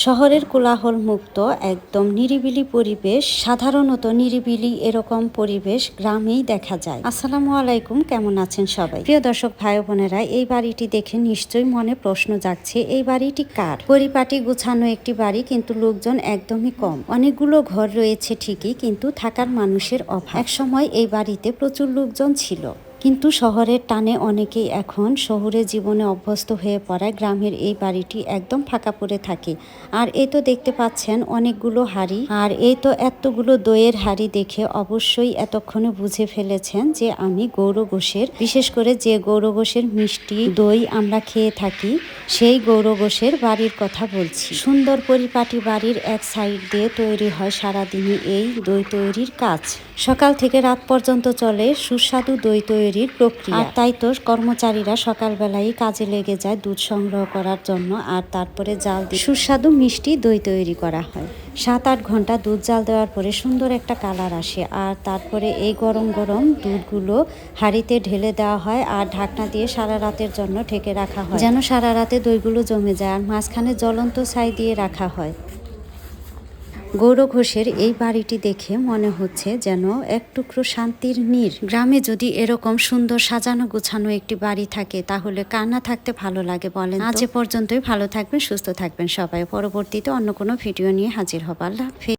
শহরের কোলাহল মুক্ত একদম নিরিবিলি পরিবেশ, সাধারণত নিরিবিলি এরকম পরিবেশ গ্রামেই দেখা যায়। আসসালামু আলাইকুম, কেমন আছেন সবাই? প্রিয় দর্শক ভাই বোনেরা, এই বাড়িটি দেখে নিশ্চয়ই মনে প্রশ্ন জাগছে, এই বাড়িটি কার? পরিপাটি গুছানো একটি বাড়ি, কিন্তু লোকজন একদমই কম। অনেকগুলো ঘর রয়েছে ঠিকই, কিন্তু থাকার মানুষের অভাব। একসময় এই বাড়িতে প্রচুর লোকজন ছিল, কিন্তু শহরের টানে অনেকেই এখন শহুরে জীবনে অভ্যস্ত হয়ে পড়ায় গ্রামের এই বাড়িটি একদম ফাঁকা পড়ে থাকে। আর এই তো দেখতে পাচ্ছেন অনেকগুলো হাঁড়ি, আর এই তো এতগুলো দইয়ের হাঁড়ি দেখে অবশ্যই এতক্ষণে বুঝে ফেলেছেন যে আমি গৌর ঘোষের, বিশেষ করে যে গৌর ঘোষের মিষ্টি দই আমরা খেয়ে থাকি, সেই গৌর ঘোষের বাড়ির কথা বলছি। সুন্দর পরিপাটি বাড়ির এক সাইড দিয়ে তৈরি হয় সারাদিনই এই দই তৈরির কাজ। সকাল থেকে রাত পর্যন্ত চলে সুস্বাদু দই তৈরির প্রক্রিয়া। আর তাই তো কর্মচারীরা সকালবেলায় কাজে লেগে যায় দুধ সংগ্রহ করার জন্য, আর তারপরে জাল দিয়ে সুস্বাদু মিষ্টি দই তৈরি করা হয়। 7-8 ঘন্টা দুধ জাল দেওয়ার পরে সুন্দর একটা কালার আসে, আর তারপরে এই গরম গরম দুধগুলো হাঁড়িতে ঢেলে দেওয়া হয় আর ঢাকনা দিয়ে সারা রাতের জন্য ঢেকে রাখা হয়, যেন সারা রাতে দইগুলো জমে যায়। আর মাঝখানে জ্বলন্ত ছাই দিয়ে রাখা হয়। গৌর ঘোষের এই বাড়িটি দেখে মনে হচ্ছে যেন এক টুকরো শান্তির নীড়। গ্রামে যদি এরকম সুন্দর সাজানো গোছানো একটি বাড়ি থাকে, তাহলে কার না থাকতে ভালো লাগে বলেন? আজ এ পর্যন্তই। ভালো থাকবেন, সুস্থ থাকবেন সবাই। পরবর্তীতে অন্য কোনো ভিডিও নিয়ে হাজির হব। আল্লাহ হাফেজ।